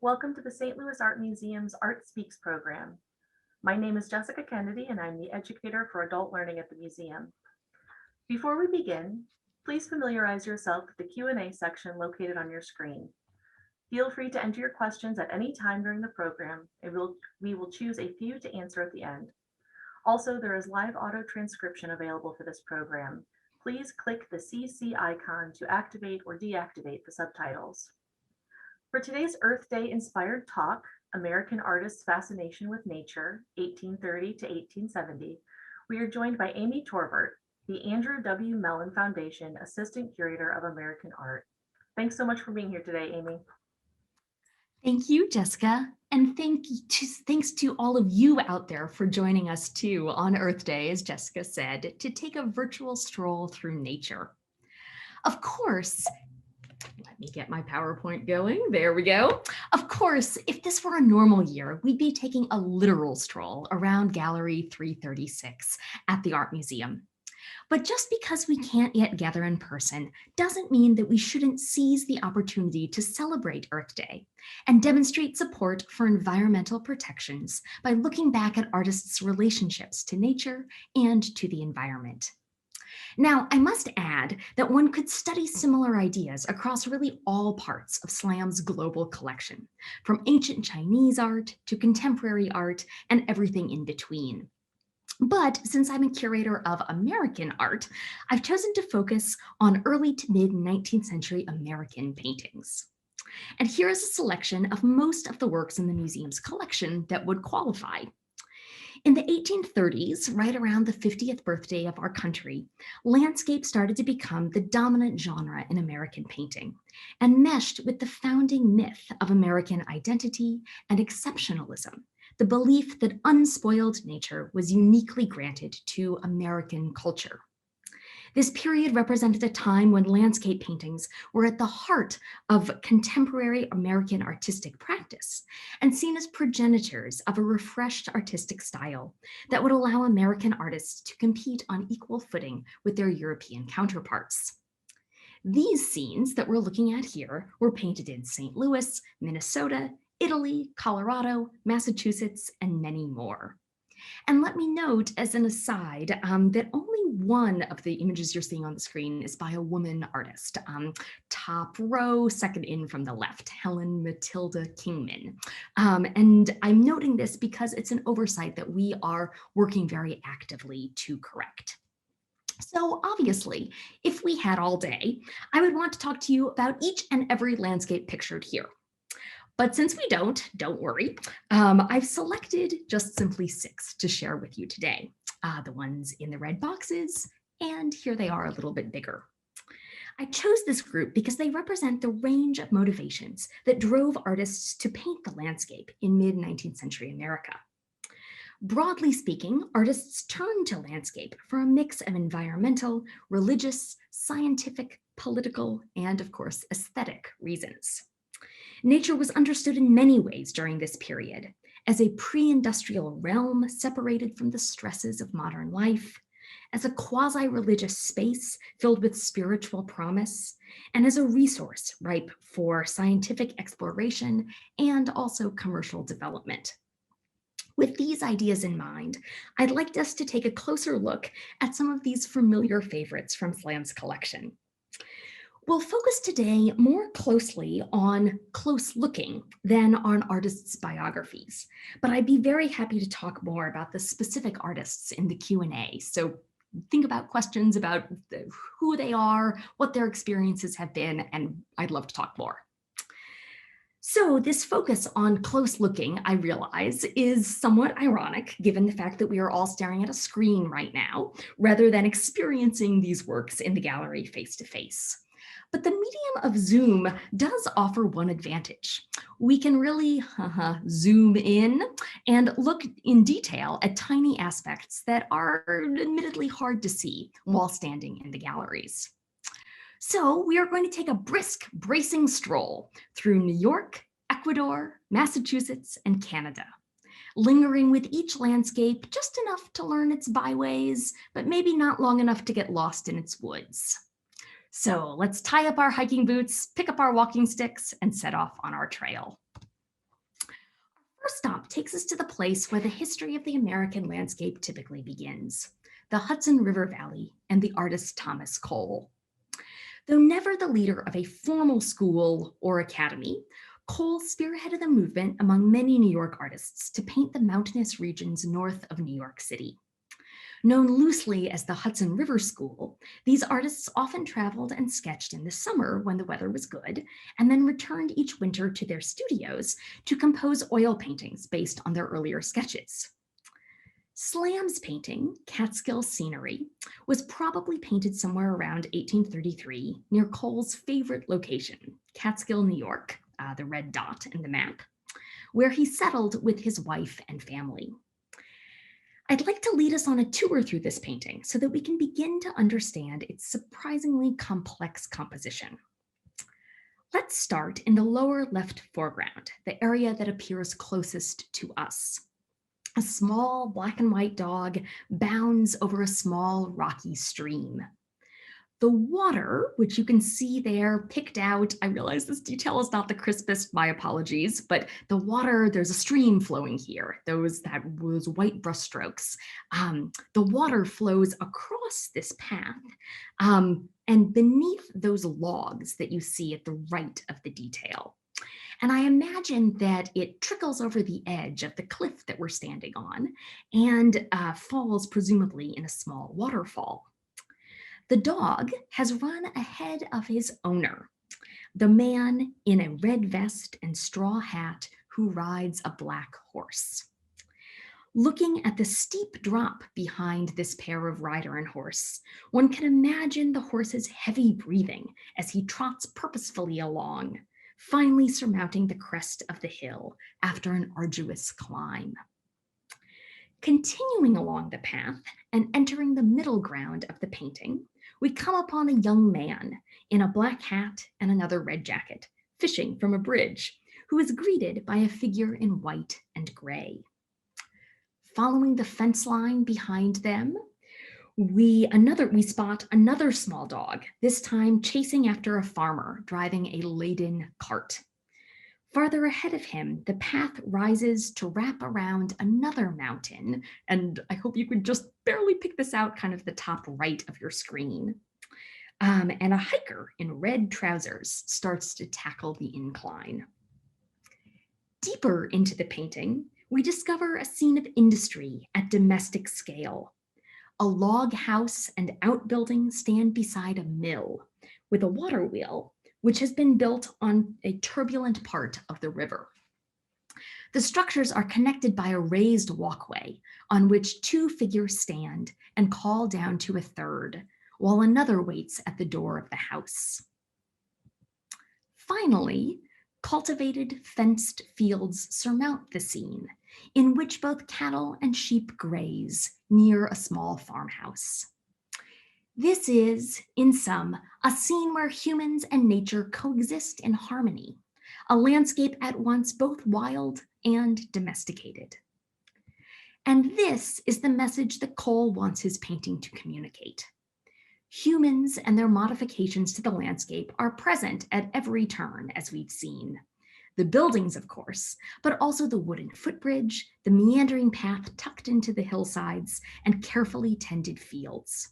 Welcome to the St. Louis Art Museum's Art Speaks program. My name is Jessica Kennedy and I'm the educator for adult learning at the museum. Before we begin, please familiarize yourself with the Q&A section located on your screen. Feel free to enter your questions at any time during the program and we will choose a few to answer at the end. Also, there is live auto transcription available for this program. Please click the CC icon to activate or deactivate the subtitles. For today's Earth Day inspired talk, American Artists' Fascination with Nature, 1830 to 1870, we are joined by Amy Torbert, the Andrew W. Mellon Foundation Assistant Curator of American Art. Thanks so much for being here today, Amy. Thank you, Jessica. And thanks to all of you out there for joining us too on Earth Day, as Jessica said, to take a virtual stroll through nature. Of course, let me get my PowerPoint going. There we go. Of course, if this were a normal year, we'd be taking a literal stroll around Gallery 336 at the Art Museum. But just because we can't yet gather in person doesn't mean that we shouldn't seize the opportunity to celebrate Earth Day and demonstrate support for environmental protections by looking back at artists' relationships to nature and to the environment. Now, I must add that one could study similar ideas across really all parts of SLAM's global collection, from ancient Chinese art to contemporary art and everything in between. But since I'm a curator of American art, I've chosen to focus on early to mid 19th century American paintings. And here is a selection of most of the works in the museum's collection that would qualify. In the 1830s, right around the 50th birthday of our country, landscape started to become the dominant genre in American painting and meshed with the founding myth of American identity and exceptionalism, the belief that unspoiled nature was uniquely granted to American culture. This period represented a time when landscape paintings were at the heart of contemporary American artistic practice and seen as progenitors of a refreshed artistic style that would allow American artists to compete on equal footing with their European counterparts. These scenes that we're looking at here were painted in St. Louis, Minnesota, Italy, Colorado, Massachusetts, and many more. And let me note as an aside that only one of the images you're seeing on the screen is by a woman artist. Top row, second in from the left, Helen Matilda Kingman. And I'm noting this because it's an oversight that we are working very actively to correct. So obviously, if we had all day, I would want to talk to you about each and every landscape pictured here. But since we don't worry, I've selected just simply 6 to share with you today. The ones in the red boxes, and here they are a little bit bigger. I chose this group because they represent the range of motivations that drove artists to paint the landscape in mid-19th century America. Broadly speaking, artists turned to landscape for a mix of environmental, religious, scientific, political, and of course, aesthetic reasons. Nature was understood in many ways during this period as a pre-industrial realm separated from the stresses of modern life, as a quasi-religious space filled with spiritual promise, and as a resource ripe for scientific exploration and also commercial development. With these ideas in mind, I'd like us to take a closer look at some of these familiar favorites from SLAM's collection. We'll focus today more closely on close looking than on artists' biographies, but I'd be very happy to talk more about the specific artists in the Q&A. So think about questions about who they are, what their experiences have been, and I'd love to talk more. So this focus on close looking, I realize, is somewhat ironic given the fact that we are all staring at a screen right now, rather than experiencing these works in the gallery face to face. But the medium of Zoom does offer one advantage. We can really zoom in and look in detail at tiny aspects that are admittedly hard to see while standing in the galleries. So we are going to take a brisk, bracing stroll through New York, Ecuador, Massachusetts, and Canada, lingering with each landscape just enough to learn its byways, but maybe not long enough to get lost in its woods. So let's tie up our hiking boots, pick up our walking sticks, and set off on our trail. First stop takes us to the place where the history of the American landscape typically begins, the Hudson River Valley and the artist Thomas Cole. Though never the leader of a formal school or academy, Cole spearheaded a movement among many New York artists to paint the mountainous regions north of New York City. Known loosely as the Hudson River School, these artists often traveled and sketched in the summer when the weather was good, and then returned each winter to their studios to compose oil paintings based on their earlier sketches. Slam's painting, Catskill Scenery, was probably painted somewhere around 1833 near Cole's favorite location, Catskill, New York, the red dot in the map, where he settled with his wife and family. I'd like to lead us on a tour through this painting so that we can begin to understand its surprisingly complex composition. Let's start in the lower left foreground, the area that appears closest to us. A small black and white dog bounds over a small rocky stream. The water, which you can see there picked out, I realize this detail is not the crispest, my apologies, but the water, there's a stream flowing here, those white brushstrokes. The water flows across this path, and beneath those logs that you see at the right of the detail. And I imagine that it trickles over the edge of the cliff that we're standing on and falls presumably in a small waterfall. The dog has run ahead of his owner, the man in a red vest and straw hat who rides a black horse. Looking at the steep drop behind this pair of rider and horse, one can imagine the horse's heavy breathing as he trots purposefully along, finally surmounting the crest of the hill after an arduous climb. Continuing along the path and entering the middle ground of the painting, we come upon a young man in a black hat and another red jacket, fishing from a bridge, who is greeted by a figure in white and gray. Following the fence line behind them, we spot another small dog, this time chasing after a farmer driving a laden cart. Farther ahead of him, the path rises to wrap around another mountain, and I hope you could just barely pick this out, kind of the top right of your screen. And a hiker in red trousers starts to tackle the incline. Deeper into the painting, we discover a scene of industry at domestic scale. A log house and outbuilding stand beside a mill with a water wheel, which has been built on a turbulent part of the river. The structures are connected by a raised walkway on which two figures stand and call down to a third, while another waits at the door of the house. Finally, cultivated fenced fields surmount the scene, in which both cattle and sheep graze near a small farmhouse. This is, in sum, a scene where humans and nature coexist in harmony, a landscape at once both wild and domesticated. And this is the message that Cole wants his painting to communicate. Humans and their modifications to the landscape are present at every turn, as we've seen. The buildings, of course, but also the wooden footbridge, the meandering path tucked into the hillsides, and carefully tended fields.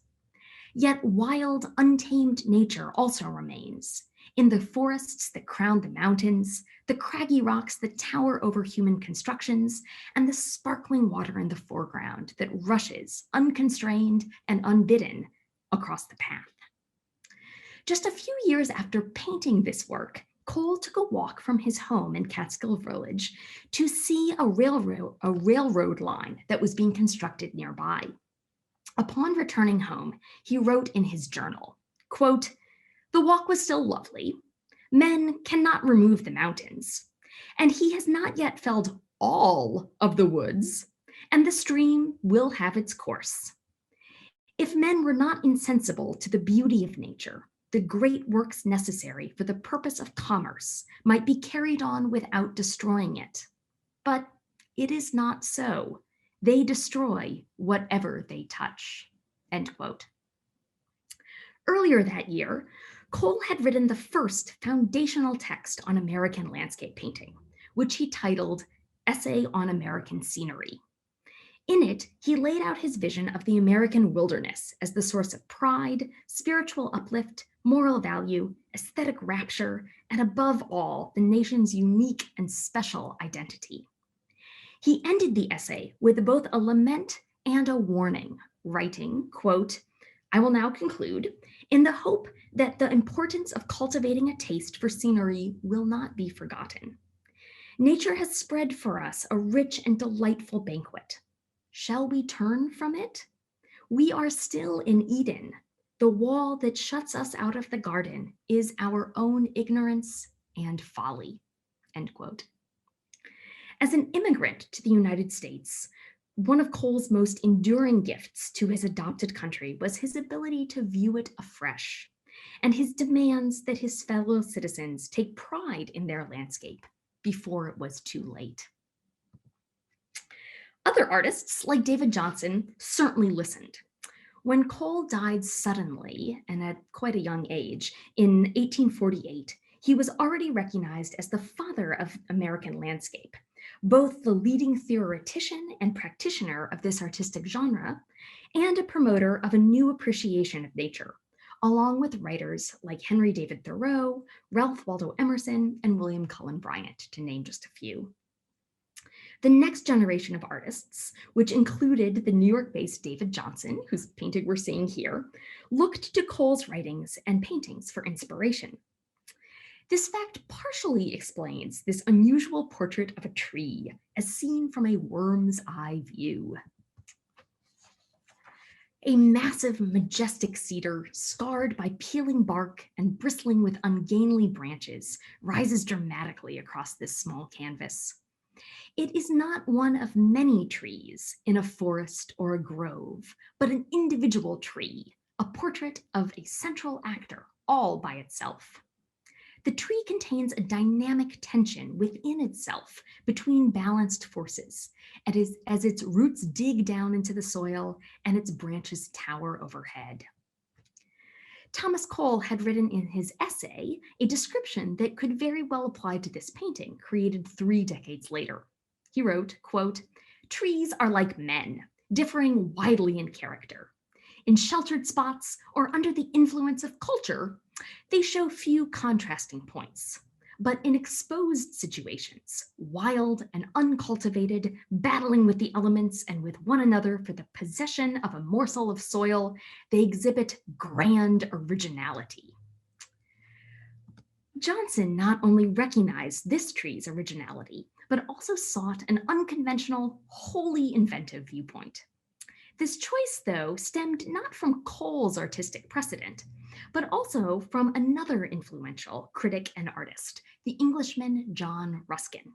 Yet wild, untamed nature also remains in the forests that crown the mountains, the craggy rocks that tower over human constructions, and the sparkling water in the foreground that rushes, unconstrained and unbidden, across the path. Just a few years after painting this work, Cole took a walk from his home in Catskill Village to see a railroad line that was being constructed nearby. Upon returning home, he wrote in his journal, quote, "The walk was still lovely. Men cannot remove the mountains, and he has not yet felled all of the woods, and the stream will have its course. If men were not insensible to the beauty of nature, the great works necessary for the purpose of commerce might be carried on without destroying it. But it is not so. They destroy whatever they touch," end quote. Earlier that year, Cole had written the first foundational text on American landscape painting, which he titled Essay on American Scenery. In it, he laid out his vision of the American wilderness as the source of pride, spiritual uplift, moral value, aesthetic rapture, and above all, the nation's unique and special identity. He ended the essay with both a lament and a warning, writing, quote, "I will now conclude in the hope that the importance of cultivating a taste for scenery will not be forgotten. Nature has spread for us a rich and delightful banquet. Shall we turn from it? We are still in Eden. The wall that shuts us out of the garden is our own ignorance and folly." End quote. As an immigrant to the United States, one of Cole's most enduring gifts to his adopted country was his ability to view it afresh, and his demands that his fellow citizens take pride in their landscape before it was too late. Other artists, like David Johnson, certainly listened. When Cole died suddenly and at quite a young age in 1848, he was already recognized as the father of American landscape, both the leading theoretician and practitioner of this artistic genre, and a promoter of a new appreciation of nature, along with writers like Henry David Thoreau, Ralph Waldo Emerson, and William Cullen Bryant, to name just a few. The next generation of artists, which included the New York-based David Johnson, whose painting we're seeing here, looked to Cole's writings and paintings for inspiration. This fact partially explains this unusual portrait of a tree as seen from a worm's eye view. A massive, majestic cedar, scarred by peeling bark and bristling with ungainly branches, rises dramatically across this small canvas. It is not one of many trees in a forest or a grove, but an individual tree, a portrait of a central actor, all by itself. The tree contains a dynamic tension within itself between balanced forces, as its roots dig down into the soil and its branches tower overhead. Thomas Cole had written in his essay a description that could very well apply to this painting, created 3 decades later. He wrote, quote, "Trees are like men, differing widely in character. In sheltered spots or under the influence of culture, they show few contrasting points. But in exposed situations, wild and uncultivated, battling with the elements and with one another for the possession of a morsel of soil, they exhibit grand originality." Johnson not only recognized this tree's originality, but also sought an unconventional, wholly inventive viewpoint. This choice, though, stemmed not from Cole's artistic precedent, but also from another influential critic and artist, the Englishman John Ruskin.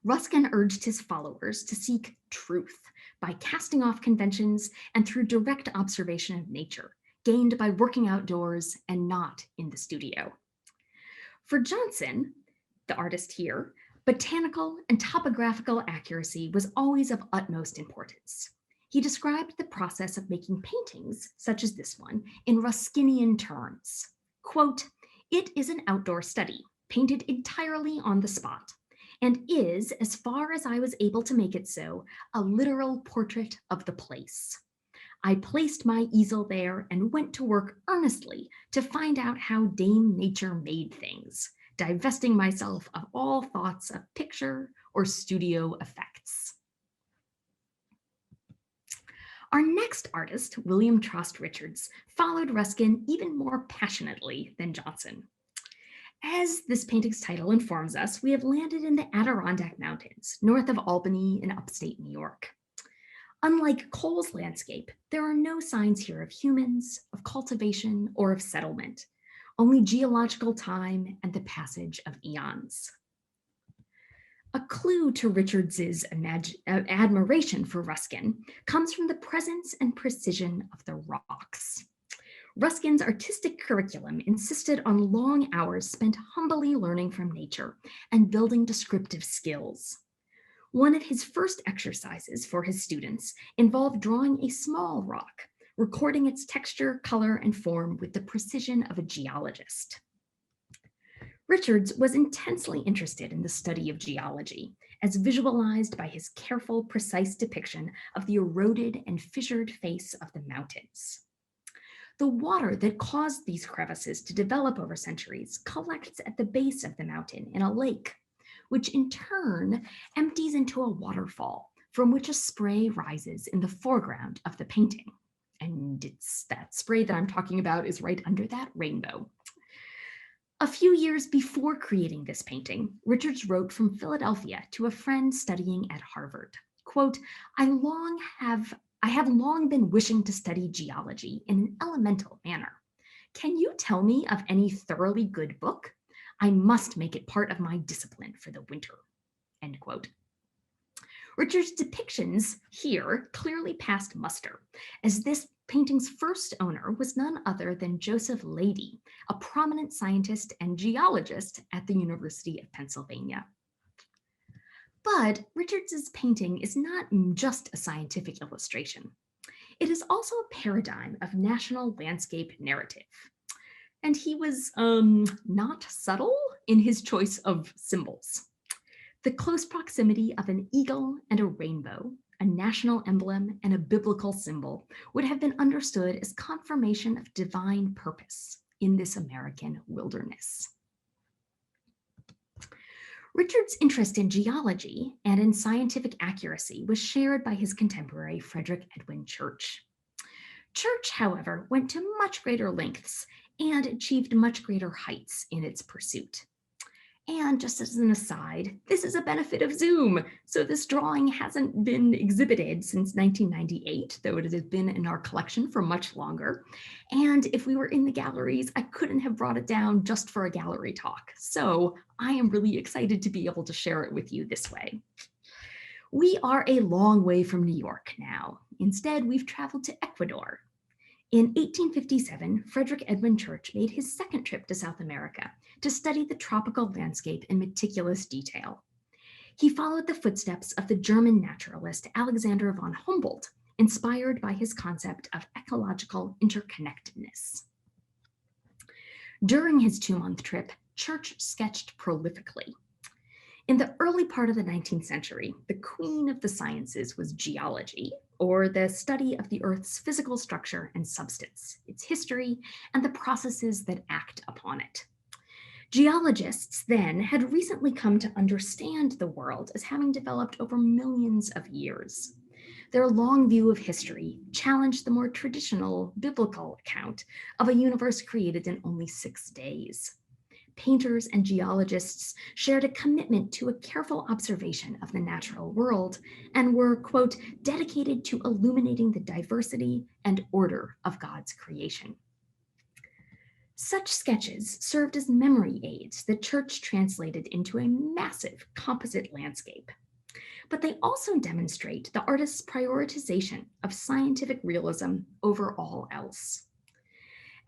Ruskin urged his followers to seek truth by casting off conventions and through direct observation of nature, gained by working outdoors and not in the studio. For Johnson, the artist here, botanical and topographical accuracy was always of utmost importance. He described the process of making paintings, such as this one, in Ruskinian terms. Quote, "It is an outdoor study, painted entirely on the spot, and is, as far as I was able to make it so, a literal portrait of the place. I placed my easel there and went to work earnestly to find out how Dame Nature made things, divesting myself of all thoughts of picture or studio effects." Our next artist, William Trost Richards, followed Ruskin even more passionately than Johnson. As this painting's title informs us, we have landed in the Adirondack Mountains, north of Albany in upstate New York. Unlike Cole's landscape, there are no signs here of humans, of cultivation, or of settlement, only geological time and the passage of eons. A clue to Richards's admiration for Ruskin comes from the presence and precision of the rocks. Ruskin's artistic curriculum insisted on long hours spent humbly learning from nature and building descriptive skills. One of his first exercises for his students involved drawing a small rock, recording its texture, color, and form with the precision of a geologist. Richards was intensely interested in the study of geology, as visualized by his careful, precise depiction of the eroded and fissured face of the mountains. The water that caused these crevices to develop over centuries collects at the base of the mountain in a lake, which in turn empties into a waterfall from which a spray rises in the foreground of the painting. And it's that spray that I'm talking about is right under that rainbow. A few years before creating this painting, Richards wrote from Philadelphia to a friend studying at Harvard, quote, I have long been wishing to study geology in an elemental manner. Can you tell me of any thoroughly good book? I must make it part of my discipline for the winter, end quote. Richard's depictions here clearly passed muster, as this painting's first owner was none other than Joseph Leidy, a prominent scientist and geologist at the University of Pennsylvania. But Richards's painting is not just a scientific illustration. It is also a paradigm of national landscape narrative. And he was not subtle in his choice of symbols. The close proximity of an eagle and a rainbow, a national emblem and a biblical symbol, would have been understood as confirmation of divine purpose in this American wilderness. Richard's interest in geology and in scientific accuracy was shared by his contemporary Frederick Edwin Church. Church, however, went to much greater lengths and achieved much greater heights in its pursuit. And just as an aside, this is a benefit of Zoom. So this drawing hasn't been exhibited since 1998, though it has been in our collection for much longer. And if we were in the galleries, I couldn't have brought it down just for a gallery talk. So I am really excited to be able to share it with you this way. We are a long way from New York now. Instead, we've traveled to Ecuador. In 1857, Frederick Edwin Church made his second trip to South America to study the tropical landscape in meticulous detail. He followed the footsteps of the German naturalist Alexander von Humboldt, inspired by his concept of ecological interconnectedness. During his 2-month trip, Church sketched prolifically. In the early part of the 19th century, the queen of the sciences was geology, or the study of the Earth's physical structure and substance, its history, and the processes that act upon it. Geologists then had recently come to understand the world as having developed over millions of years. Their long view of history challenged the more traditional biblical account of a universe created in only 6 days. Painters and geologists shared a commitment to a careful observation of the natural world and were, quote, dedicated to illuminating the diversity and order of God's creation. Such sketches served as memory aids that Church translated into a massive composite landscape. But they also demonstrate the artist's prioritization of scientific realism over all else.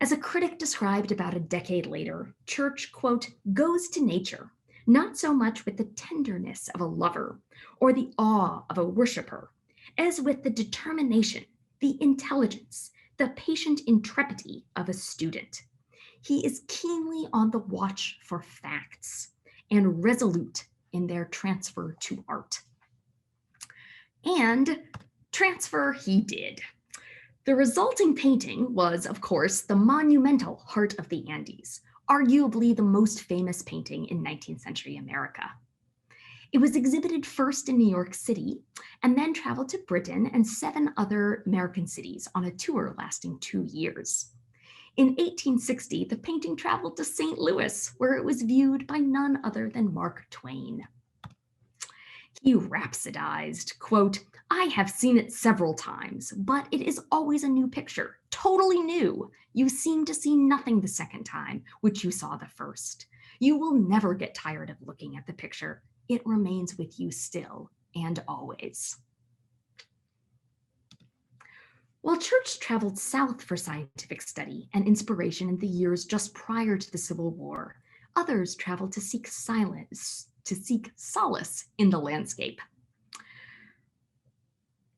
As a critic described about a decade later, Church, quote, goes to nature, not so much with the tenderness of a lover or the awe of a worshiper, as with the determination, the intelligence, the patient intrepidity of a student. He is keenly on the watch for facts and resolute in their transfer to art. And transfer he did. The resulting painting was, of course, the monumental Heart of the Andes, arguably the most famous painting in 19th century America. It was exhibited first in New York City and then traveled to Britain and 7 other American cities on a tour lasting 2 years. In 1860, the painting traveled to St. Louis, where it was viewed by none other than Mark Twain. He rhapsodized, quote, I have seen it several times, but it is always a new picture, totally new. You seem to see nothing the second time, which you saw the first. You will never get tired of looking at the picture. It remains with you still and always. While Church traveled south for scientific study and inspiration in the years just prior to the Civil War, others traveled to seek solace in the landscape.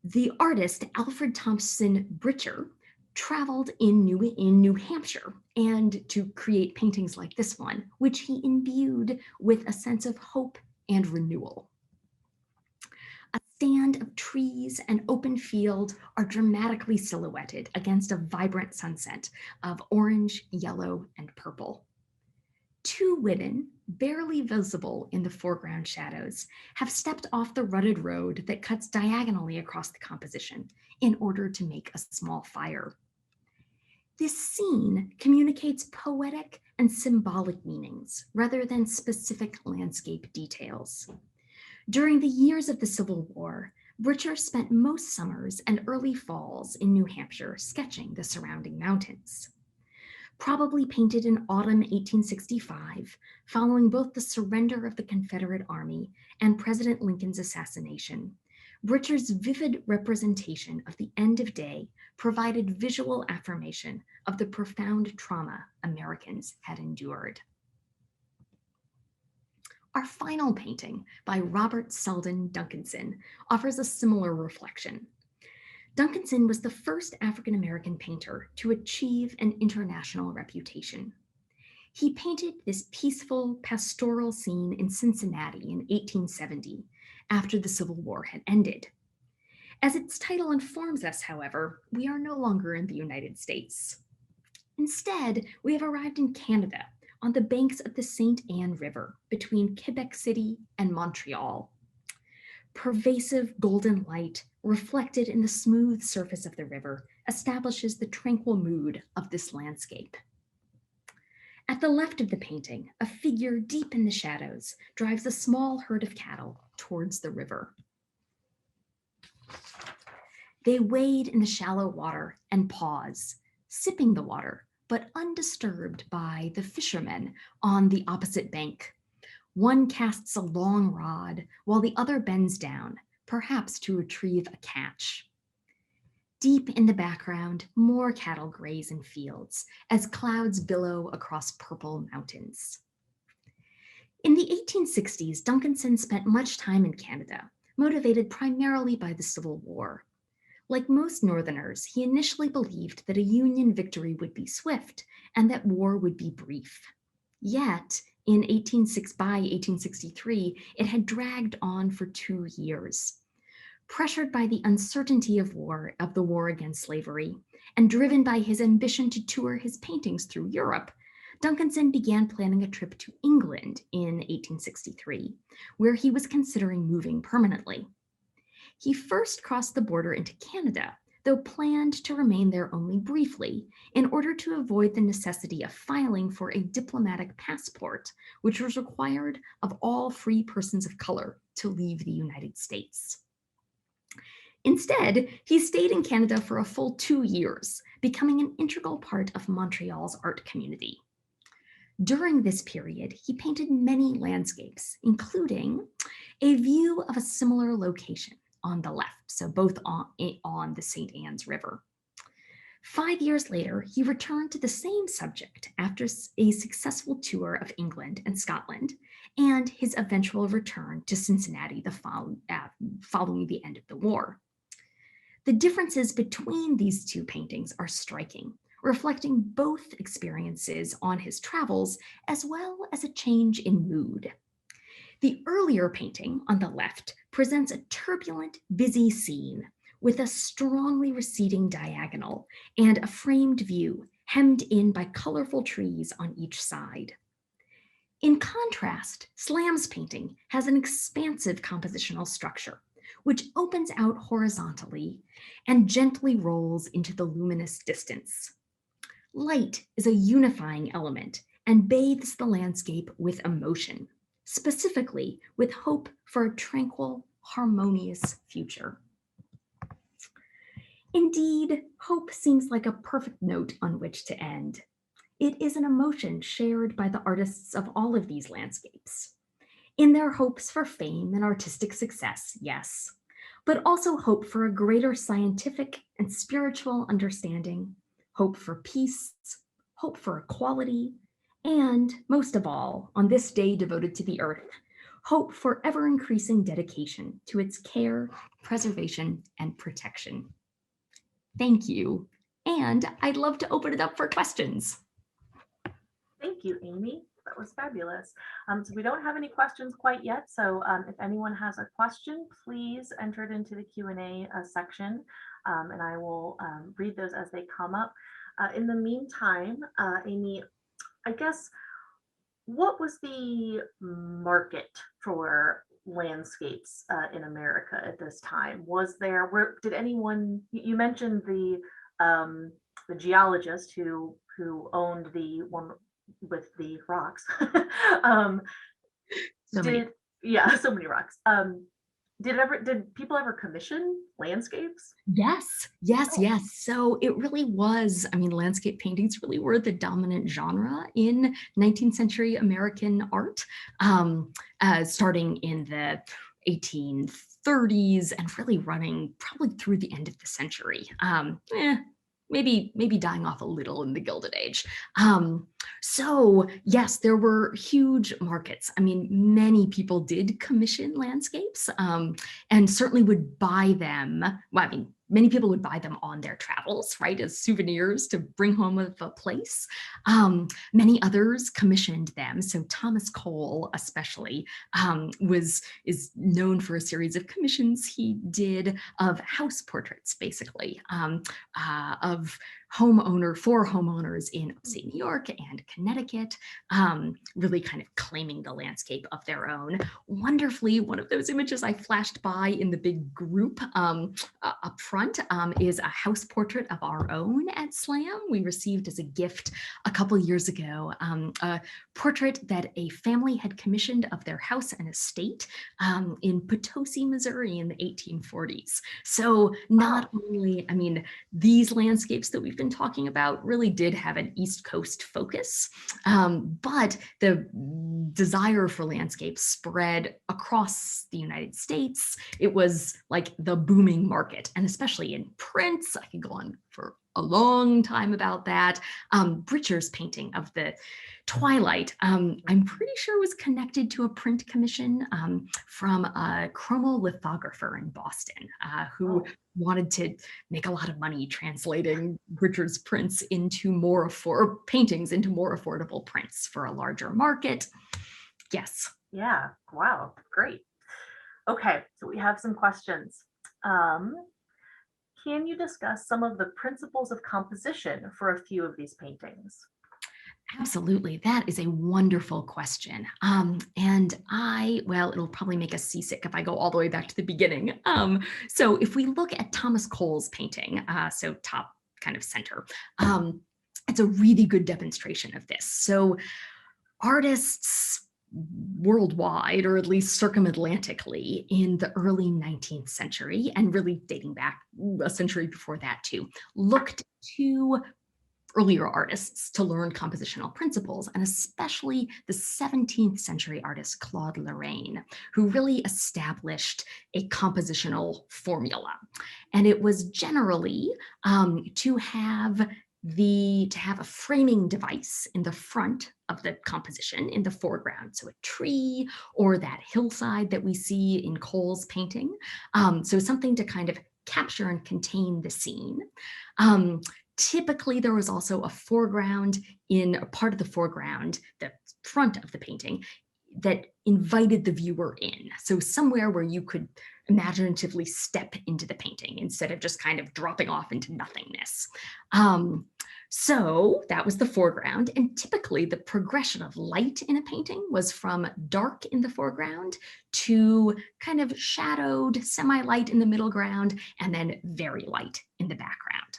The artist Alfred Thompson Britcher traveled in New Hampshire and to create paintings like this one, which he imbued with a sense of hope and renewal. A stand of trees and open field are dramatically silhouetted against a vibrant sunset of orange, yellow, and purple. Two women, barely visible in the foreground shadows, have stepped off the rutted road that cuts diagonally across the composition in order to make a small fire. This scene communicates poetic and symbolic meanings rather than specific landscape details. During the years of the Civil War, Britcher spent most summers and early falls in New Hampshire sketching the surrounding mountains. Probably painted in autumn 1865, following both the surrender of the Confederate Army and President Lincoln's assassination, Britcher's vivid representation of the end of day provided visual affirmation of the profound trauma Americans had endured. Our final painting by Robert Selden Duncanson offers a similar reflection. Duncanson was the first African-American painter to achieve an international reputation. He painted this peaceful pastoral scene in Cincinnati in 1870, after the Civil War had ended. As its title informs us, however, we are no longer in the United States. Instead, we have arrived in Canada, on the banks of the St. Anne River between Quebec City and Montreal. Pervasive golden light reflected in the smooth surface of the river establishes the tranquil mood of this landscape. At the left of the painting, a figure deep in the shadows drives a small herd of cattle towards the river. They wade in the shallow water and pause, sipping the water, but undisturbed by the fishermen on the opposite bank. One casts a long rod while the other bends down, perhaps to retrieve a catch. Deep in the background, more cattle graze in fields as clouds billow across purple mountains. In the 1860s, Duncanson spent much time in Canada, motivated primarily by the Civil War. Like most Northerners, he initially believed that a Union victory would be swift and that war would be brief. Yet, by 1863, it had dragged on for 2 years. Pressured by the uncertainty of the war against slavery, and driven by his ambition to tour his paintings through Europe, Duncanson began planning a trip to England in 1863, where he was considering moving permanently. He first crossed the border into Canada, though planned to remain there only briefly in order to avoid the necessity of filing for a diplomatic passport, which was required of all free persons of color to leave the United States. Instead, he stayed in Canada for a full 2 years, becoming an integral part of Montreal's art community. During this period, he painted many landscapes, including a view of a similar location on the left, so both on the St. Anne's River. 5 years later, he returned to the same subject after a successful tour of England and Scotland, and his eventual return to Cincinnati following the end of the war. The differences between these two paintings are striking, reflecting both experiences on his travels as well as a change in mood. The earlier painting on the left presents a turbulent, busy scene with a strongly receding diagonal and a framed view hemmed in by colorful trees on each side. In contrast, Slam's painting has an expansive compositional structure, which opens out horizontally and gently rolls into the luminous distance. Light is a unifying element and bathes the landscape with emotion, specifically with hope for a tranquil, harmonious future. Indeed, hope seems like a perfect note on which to end. It is an emotion shared by the artists of all of these landscapes. In their hopes for fame and artistic success, yes, but also hope for a greater scientific and spiritual understanding, hope for peace, hope for equality, and most of all, on this day devoted to the earth, hope for ever-increasing dedication to its care, preservation, and protection. Thank you, And I'd love to open it up for questions. Thank you, Amy. That was fabulous. So we don't have any questions quite yet. So if anyone has a question, please enter it into the Q&A section, and I will read those as they come up. In the meantime, Amy, I guess, what was the market for landscapes in America at this time? Did anyone, you mentioned the geologist who owned the one with the rocks. um, So many. yeah, so many rocks. Did people ever commission landscapes? Yes, yes, Oh, yes. So it really was, I mean, landscape paintings really were the dominant genre in 19th century American art, starting in the 1830s and really running probably through the end of the century. Maybe dying off a little in the Gilded Age. So yes, there were huge markets. I mean, many people did commission landscapes. And certainly would buy them. Well, I mean, many people would buy them on their travels, right, as souvenirs to bring home of a place. Many others commissioned them. So Thomas Cole, especially, is known for a series of commissions he did of house portraits, basically, of for homeowners in upstate New York and Connecticut, really kind of claiming the landscape of their own. Wonderfully, one of those images I flashed by in the big group up front is a house portrait of our own at SLAM. We received as a gift a couple years ago a portrait that a family had commissioned of their house and estate in Potosi, Missouri in the 1840s. So not only, I mean, these landscapes that we've been talking about really did have an East Coast focus, but the desire for landscapes spread across the United States. It was like the booming market, and especially in prints. I could go on for a long time about that. Britcher's painting of the Twilight, I'm pretty sure was connected to a print commission from a chromolithographer in Boston who wanted to make a lot of money translating Britcher's prints into paintings into more affordable prints for a larger market. Yes. Yeah. Wow. Great. Okay. So we have some questions. Can you discuss some of the principles of composition for a few of these paintings? Absolutely. That is a wonderful question. Well, it'll probably make us seasick if I go all the way back to the beginning. So if we look at Thomas Cole's painting, so top kind of center, it's a really good demonstration of this. So artists worldwide, or at least circumatlantically, in the early 19th century, and really dating back a century before that too, looked to earlier artists to learn compositional principles, and especially the 17th century artist Claude Lorraine, who really established a compositional formula. And it was generally to have a framing device in the front of the composition in the foreground. So a tree or that hillside that we see in Cole's painting. So something to kind of capture and contain the scene. Typically, there was also a foreground in a part of the foreground, the front of the painting, that invited the viewer in. So somewhere where you could imaginatively step into the painting instead of just kind of dropping off into nothingness. So that was the foreground. And typically the progression of light in a painting was from dark in the foreground to kind of shadowed, semi-light in the middle ground, and then very light in the background.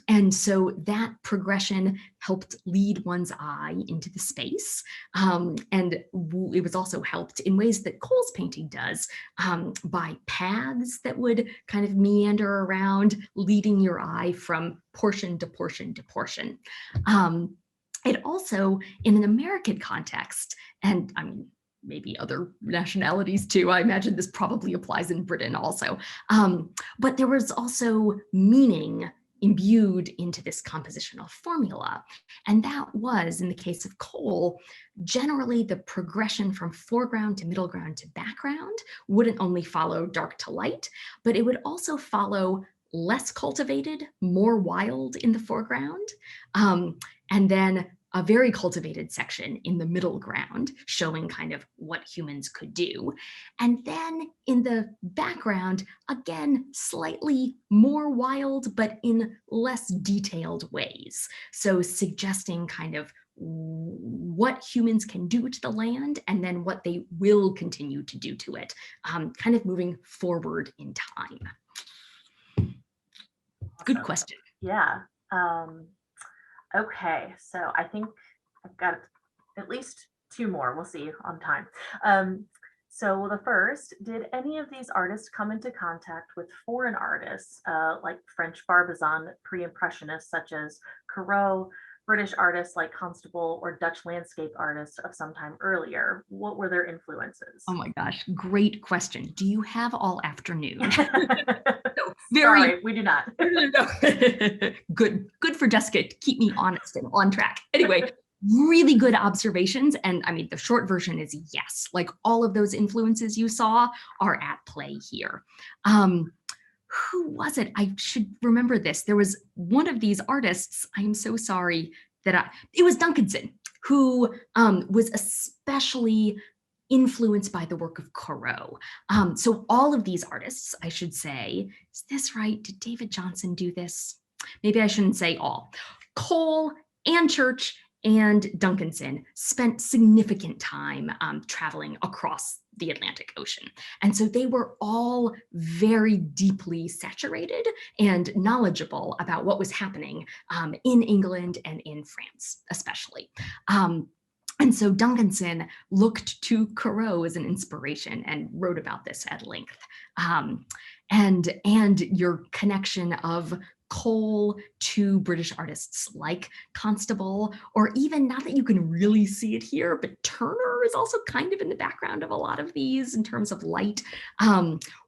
And so that progression helped lead one's eye into the space. And it was also helped in ways that Cole's painting does by paths that would kind of meander around, leading your eye from portion to portion to portion. It also, in an American context, and I mean, maybe other nationalities too. I imagine this probably applies in Britain also. But there was also meaning imbued into this compositional formula. And that was, in the case of Cole, generally the progression from foreground to middle ground to background wouldn't only follow dark to light, but it would also follow less cultivated, more wild in the foreground, and then a very cultivated section in the middle ground showing kind of what humans could do. And then in the background, again, slightly more wild, but in less detailed ways. So suggesting kind of what humans can do to the land and then what they will continue to do to it, kind of moving forward in time. Good Awesome. question. Yeah. Okay, so I think I've got at least two more. We'll see on time. So the first, did any of these artists come into contact with foreign artists like French Barbizon pre-impressionists such as Corot, British artists like Constable, or Dutch landscape artists of some time earlier? What were their influences? Oh my gosh, great question. Do you have all afternoon? Sorry, we do not. Good for Jessica to keep me honest and on track. Anyway, really good observations. And I mean, the short version is yes, like all of those influences you saw are at play here. Who was it? I should remember this. There was one of these artists, I'm so sorry that it was Duncanson, who was especially influenced by the work of Corot. So all of these artists, I should say, is this right? Did David Johnson do this? Maybe I shouldn't say all. Cole and Church and Duncanson spent significant time traveling across the Atlantic Ocean. And so they were all very deeply saturated and knowledgeable about what was happening in England and in France, especially. And so Duncanson looked to Corot as an inspiration and wrote about this at length. And your connection of Cole to British artists like Constable, or even, not that you can really see it here, but Turner is also kind of in the background of a lot of these in terms of light,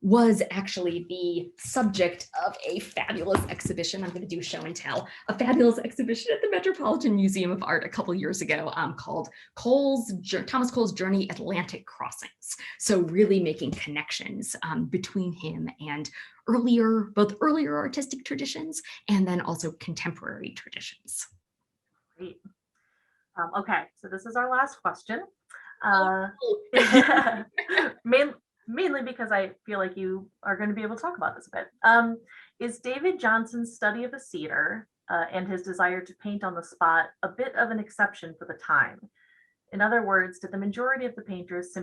was actually the subject of a fabulous exhibition. I'm going to do show and tell, a fabulous exhibition at the Metropolitan Museum of Art a couple years ago called Thomas Cole's Journey Atlantic Crossings. So really making connections between him and both earlier artistic traditions and then also contemporary traditions. Great. Okay, so this is our last question. Mainly because I feel like you are going to be able to talk about this a bit. Is David Johnson's study of the cedar and his desire to paint on the spot a bit of an exception for the time? In other words, did the majority of the painters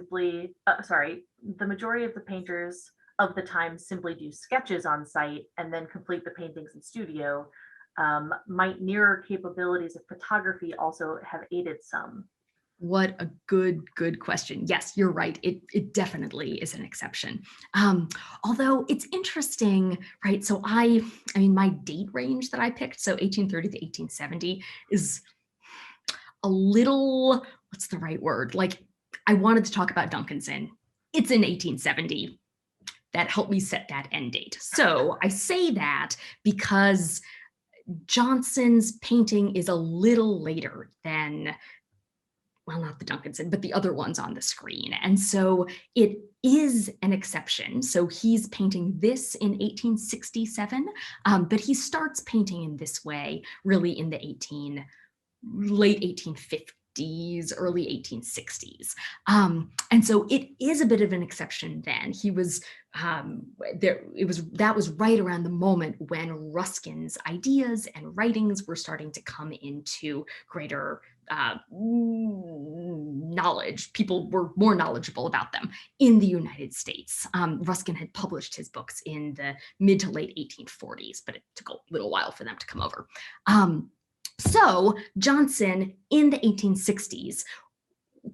of the time simply do sketches on site and then complete the paintings in studio? Might nearer capabilities of photography also have aided some? What a good question. Yes, you're right. It definitely is an exception. Although it's interesting, right? So I mean, my date range that I picked, so 1830 to 1870, is a little, what's the right word? Like, I wanted to talk about Duncanson. It's in 1870. That helped me set that end date. So I say that because Johnson's painting is a little later than, well, not the Duncanson, but the other ones on the screen. And so it is an exception. So he's painting this in 1867, but he starts painting in this way really in the late 1850s, early 1860s. And so it is a bit of an exception then. He was that was right around the moment when Ruskin's ideas and writings were starting to come into greater knowledge. People were more knowledgeable about them in the United States. Ruskin had published his books in the mid to late 1840s, but it took a little while for them to come over. So Johnson in the 1860s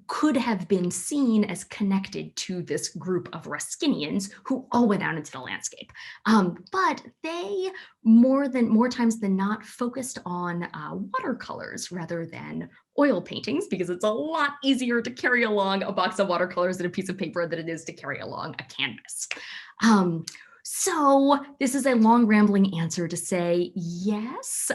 could have been seen as connected to this group of Ruskinians who all went out into the landscape. But they, more times than not, focused on watercolors rather than oil paintings, because it's a lot easier to carry along a box of watercolors and a piece of paper than it is to carry along a canvas. So this is a long rambling answer to say yes,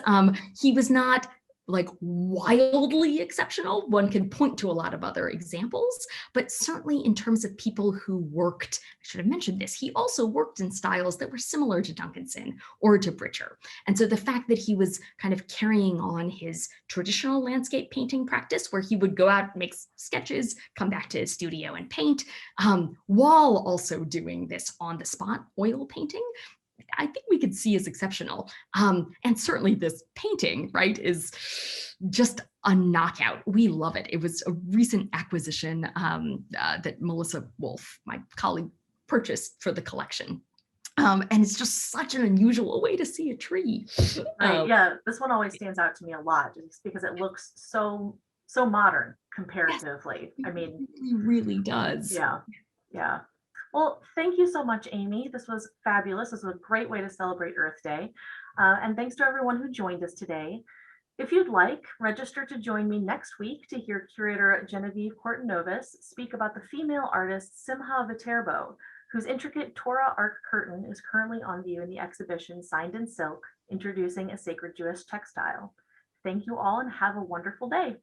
he was not like wildly exceptional. One can point to a lot of other examples, but certainly in terms of people who worked, I should have mentioned this, he also worked in styles that were similar to Duncanson or to Bridger. And so the fact that he was kind of carrying on his traditional landscape painting practice, where he would go out, make sketches, come back to his studio and paint, while also doing this on the spot oil painting, I think we could see as exceptional. And certainly this painting, right, is just a knockout. We love it. It was a recent acquisition that Melissa Wolf, my colleague, purchased for the collection. And it's just such an unusual way to see a tree. Right, yeah, this one always stands out to me a lot just because it looks so modern comparatively. I mean, It really does. yeah, yeah. Well, thank you so much, Amy. This was fabulous. This was a great way to celebrate Earth Day. And thanks to everyone who joined us today. If you'd like, register to join me next week to hear curator Genevieve Cortinovis speak about the female artist Simha Viterbo, whose intricate Torah arc curtain is currently on view in the exhibition Signed in Silk, Introducing a Sacred Jewish Textile. Thank you all and have a wonderful day.